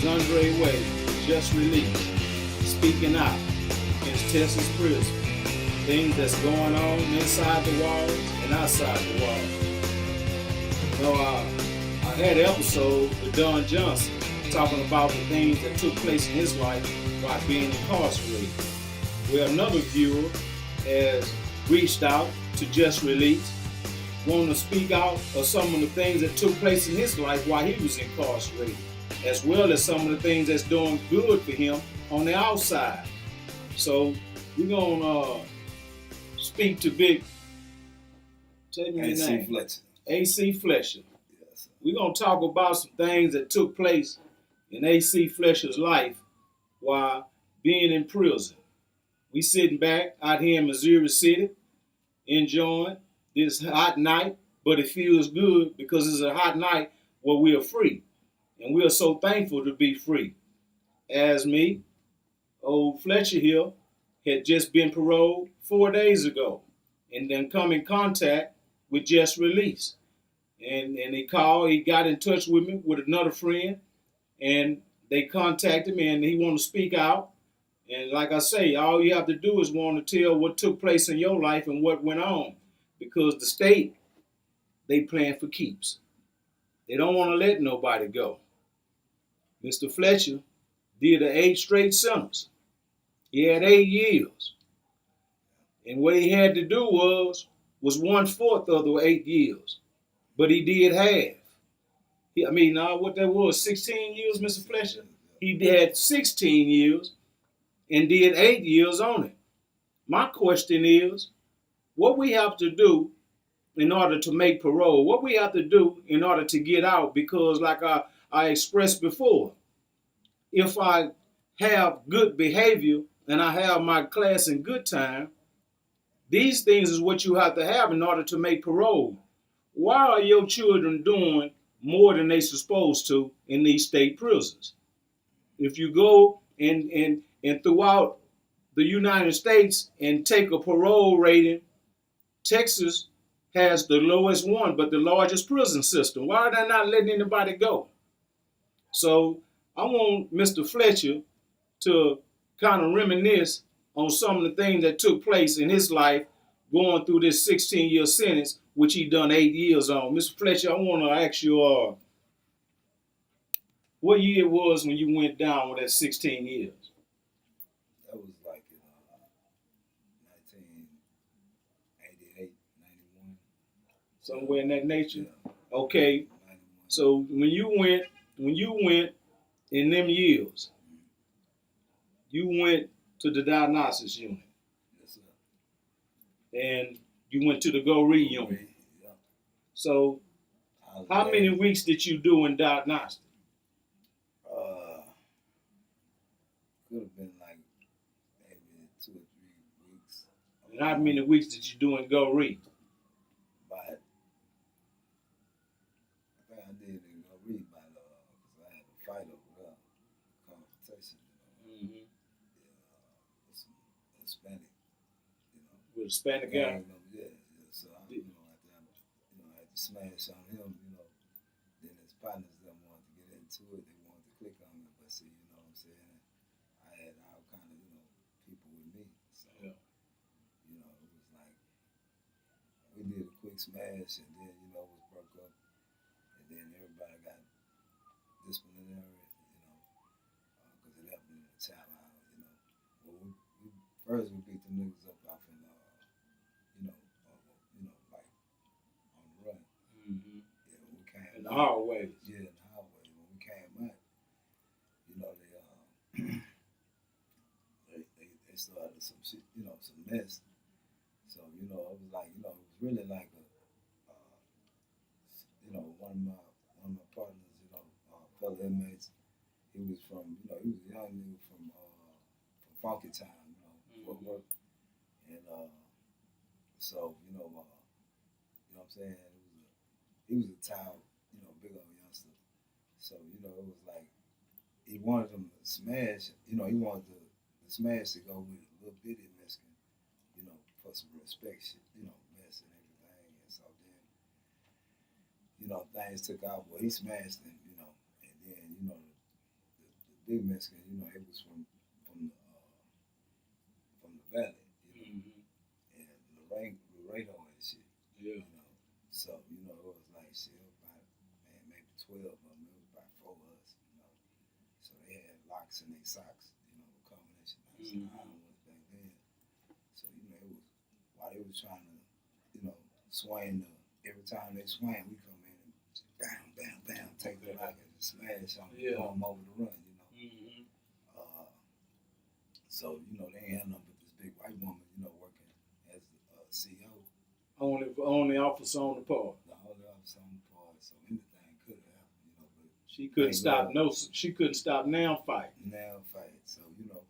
Andre Wade, just released, speaking out against Texas prison. Things that's going on inside the walls and outside the walls. I had an episode with Don Johnson talking about the things that took place in his life while being incarcerated. Where another viewer has reached out to Just Release, wanting to speak out of some of the things that took place in his life while he was incarcerated, as well as some of the things that's doing good for him on the outside. So we're gonna speak to Big. Tell me your A.C name. Fletcher. A.C Fletcher. Yes. We're gonna talk about some things that took place in A.C Fletcher's life while being in prison. We sitting back out here in Missouri City, enjoying this hot night, but it feels good because it's a hot night where we are free. And we are so thankful to be free. As me, old Fletcher here, had just been paroled 4 days ago and then come in contact with Just Release. And he got in touch with me with another friend, and they contacted me and he wanted to speak out. And like I say, all you have to do is want to tell what took place in your life and what went on. Because the state, they playing for keeps. They don't want to let nobody go. Mr. Fletcher did 8 straight summers. He had 8 years. And what he had to do was 1/4 of the 8 years. But he did half. What that was, 16 years, Mr. Fletcher? He had 16 years and did 8 years on it. My question is, what we have to do in order to make parole, what we have to do in order to get out, because like I expressed before, if I have good behavior and I have my class in good time, these things is what you have to have in order to make parole. Why are your children doing more than they supposed to in these state prisons? If you go and throughout the United States and take a parole rating, Texas has the lowest one, but the largest prison system. Why are they not letting anybody go? So I want Mr. Fletcher to kind of reminisce on some of the things that took place in his life going through this 16-year sentence, which he done 8 years on. Mr. Fletcher, I want to ask you what year it was when you went down with that 16 years? That was like in 1988, 91. Somewhere in that nature? Yeah. Okay. 91. So when you went in them years, you went to the diagnosis unit. Yes, sir. And you went to the Go Read unit. Yeah. So how many weeks did you do in diagnostic? Could have been like maybe 2 or 3 weeks. And how many weeks did you do in Go Read? But I think I did in Go Read by because I had a fight over there, confrontation, Mm-hmm. with some Hispanic, With a Hispanic guy? Yeah. So I had to smash on him, Then his partners them wanted to get into it. They wanted to click on me, but see, you know what I'm saying? I had all kind of, people with me. So, Yeah. it was like we did a quick smash and then, it was broke up. And then everybody got disciplinary, because it happened in the child house, Well, first we beat the niggas up off in, like on the run. Mm-hmm. Yeah, when we came In the hallways. Yeah, in the hallway. When we came out, they started some shit, some mess. So, it was like, it was really like one of my partners, fellow inmates. He was from, he was a young nigga from Funky Town, Fort Worth. And so, what I'm saying? He was a tall, big old youngster. So, it was like he wanted them to smash, he wanted the smash to go with a little bitty Mexican, for some respect shit, mess and everything. And so then, things took off. Well, he smashed him, and then, the big Mexican. You know, it was from the valley. You know, and Laredo and shit. Yeah. You know, so you know it was like shit about man maybe 12 of them. It was about 4 of us. You know, so they had locks in their socks. You know, combination. I don't know back then. So you know it was while they was trying to swing the every time they swing we come in and just bam bam bam take the lock and just smash on them, throw them over the run. You know. So, you know, they ain't had nothing but this big white woman, you know, working as a CEO. Only officer on the part. The only officer on the part, so anything could have happened, you know. But she couldn't stop now fight. So, you know,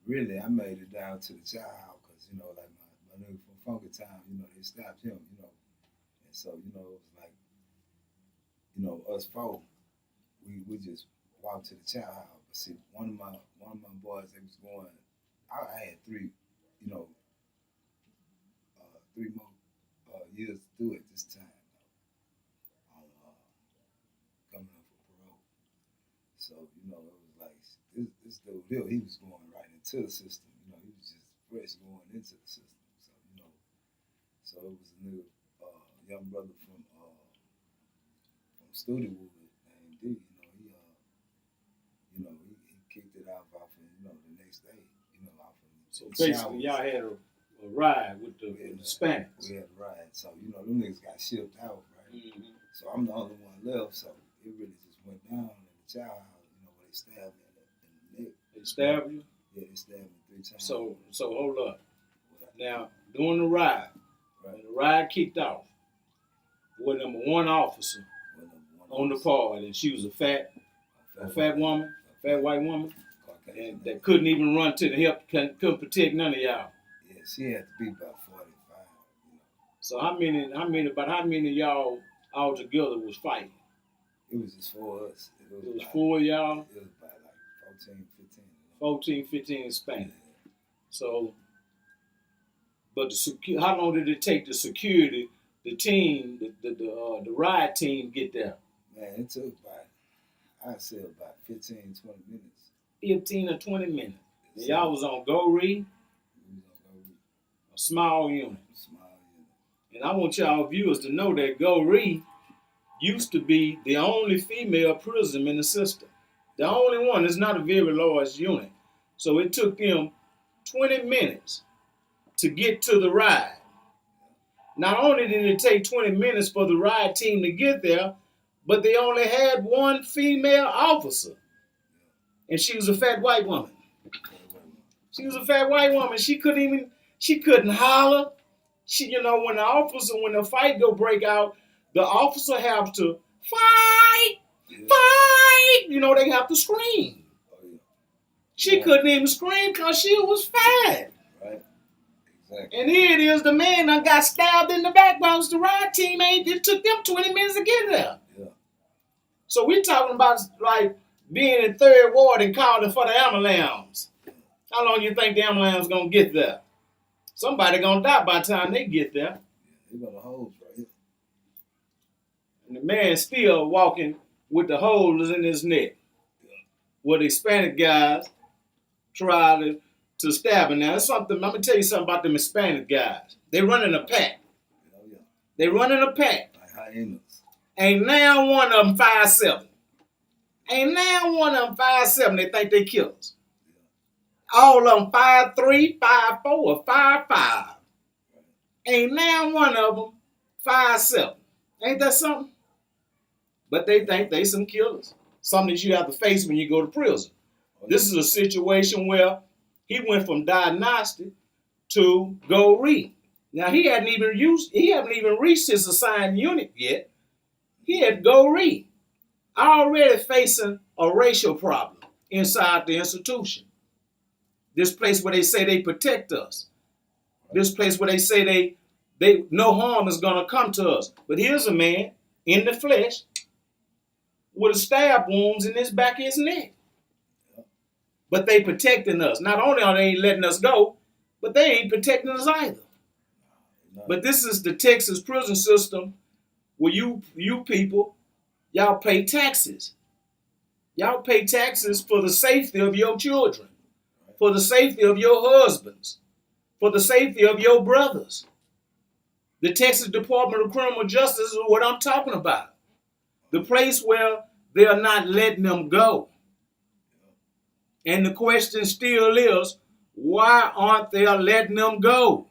really, I made it down to the child because, you know, like my nigga from Funky Town, you know, they stopped him, you know. And so, you know, it was like, you know, us four, we just walked to the child house. But see, one of my boys, they was going. I had 3 more years to do it this time. Coming up for parole. So you know, it was like this dude here, he was going right into the system. You know, he was just fresh going into the system. So you know, so it was a new young brother from Studewood named D. He kicked it off and, you know, the next day, you know, off of So basically, y'all had a ride with the Hispanics. We had a ride. So, you know, them niggas got shipped out, right? So I'm the only one left, so it really just went down in the child house, you know, where they stabbed me in the neck. They stabbed you? Yeah, they stabbed me 3 times. So hold up. Now, during the ride, when the ride kicked off, was number 1 officer on the part, and she was a fat woman, fat white woman, and that couldn't even run to the help, couldn't protect none of y'all. Yeah, she had to be about 45. You know. So how many of y'all all together was fighting? It was just 4 of us. It was 4 of y'all? It was about like 14, 15. 14, 15 Hispanic. Yeah. So, but how long did it take the security, the team, the ride team get there? Man, it took I'd say about 15, 20 minutes. 15 or 20 minutes. And y'all was on Go-Ree? A small unit. And I want y'all viewers to know that Go-Ree used to be the only female prison in the system. The only one. It's not a very large unit. So it took them 20 minutes to get to the ride. Not only did it take 20 minutes for the ride team to get there, but they only had 1 female officer. And she was a fat white woman. She couldn't holler. You know, when the fight go break out, the officer have to fight. You know, they have to scream. She couldn't even scream because she was fat. Right. Exactly. And here it is, the man done got stabbed in the back because the ride team it took them 20 minutes to get there. Yeah. So we're talking about like being in 3rd Ward and calling for the ambulance. How long you think the ambulance gonna get there? Somebody gonna die by the time they get there. They got a hose right here. And the man still walking with the holes in his neck. Where the Hispanic guys try to stab him. Now, that's something. Let me tell you something about them Hispanic guys. They run in a pack. Oh, yeah. They run in a pack. Like hyenas. Ain't now one of them 5'7". Ain't now one of them 5'7". They think they killers. All of them 5'3", 5'4", or 5'5". Ain't now one of them 5'7". Ain't that something? But they think they some killers. Something that you have to face when you go to prison. This is a situation where he went from diagnostic to Go-Ree. Now he hadn't even reached his assigned unit yet. He had Go-Ree, already facing a racial problem inside the institution. This place where they say they protect us. This place where they say they no harm is gonna come to us. But here's a man in the flesh with stab wounds in his back of his neck. But they protecting us. Not only are they letting us go, but they ain't protecting us either. But this is the Texas prison system where you people, y'all pay taxes. Y'all pay taxes for the safety of your children, for the safety of your husbands, for the safety of your brothers. The Texas Department of Criminal Justice is what I'm talking about. The place where they are not letting them go. And the question still is, why aren't they letting them go?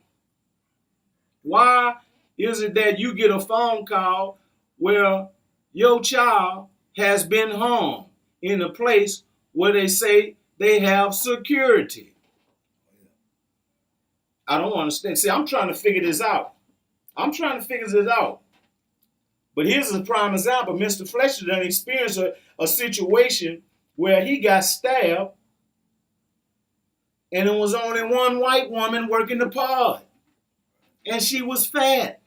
Why is it that you get a phone call where your child has been harmed in a place where they say they have security? I don't understand. See, I'm trying to figure this out. But here's a prime example. Mr. Fletcher done experienced a situation where he got stabbed and it was only one white woman working the pod. And she was fat.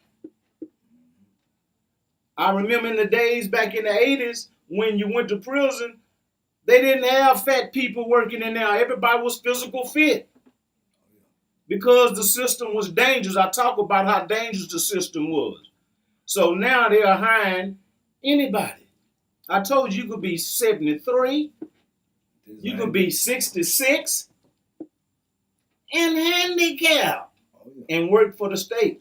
I remember in the days back in the 80s when you went to prison, they didn't have fat people working in there. Everybody was physical fit because the system was dangerous. I talk about how dangerous the system was. So now they are hiring anybody. I told you could be 73, you could be 66, and handicapped and work for the state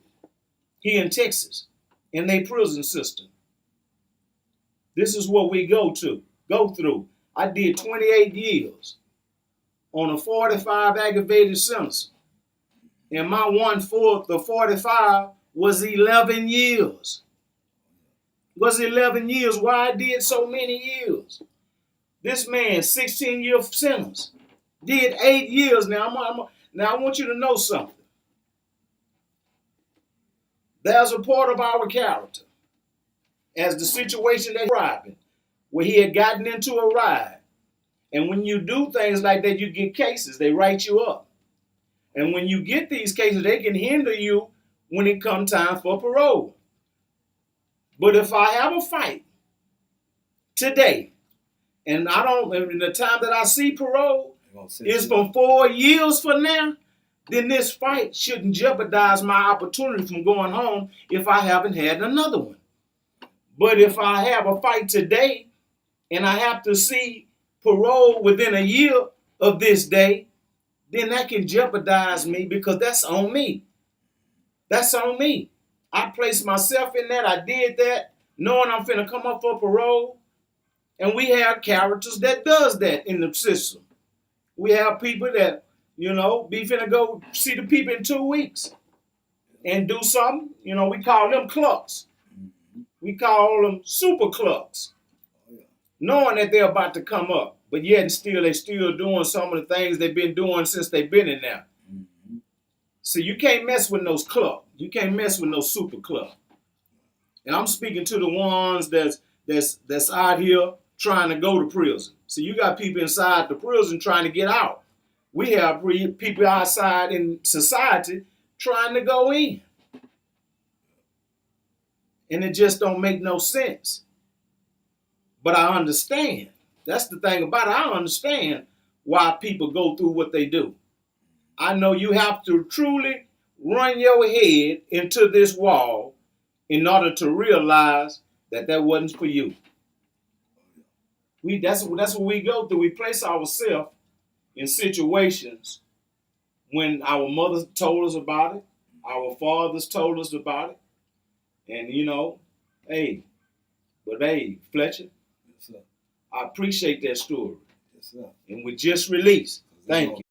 here in Texas in their prison system. This is what we go through. I did 28 years on a 45 aggravated sentence. And my 1/4 of 45 was 11 years. Was 11 years why I did so many years. This man, 16-year sentence, did 8 years. Now, I want you to know something. There's a part of our character, as the situation they're describing, where he had gotten into a ride. And when you do things like that, you get cases. They write you up. And when you get these cases, they can hinder you when it comes time for parole. But if I have a fight today, and the time that I see parole is from 4 years from now, then this fight shouldn't jeopardize my opportunity from going home if I haven't had another one. But if I have a fight today and I have to see parole within a year of this day, then that can jeopardize me because that's on me. That's on me. I placed myself in that. I did that knowing I'm finna come up for parole. And we have characters that does that in the system. We have people that, be finna go see the people in 2 weeks and do something. We call them clucks. We call them super clucks. Knowing that they're about to come up, but yet and still they're still doing some of the things they've been doing since they've been in there. So you can't mess with those club. You can't mess with no super club. And I'm speaking to the ones that's out here trying to go to prison. So you got people inside the prison trying to get out. We have people outside in society trying to go in. And it just don't make no sense. But I understand. That's the thing about it. I understand why people go through what they do. I know you have to truly run your head into this wall in order to realize that wasn't for you. That's what we go through. We place ourselves in situations when our mothers told us about it, our fathers told us about it, and Fletcher, yes, sir. I appreciate that story. Yes, sir. And we just released. Thank you.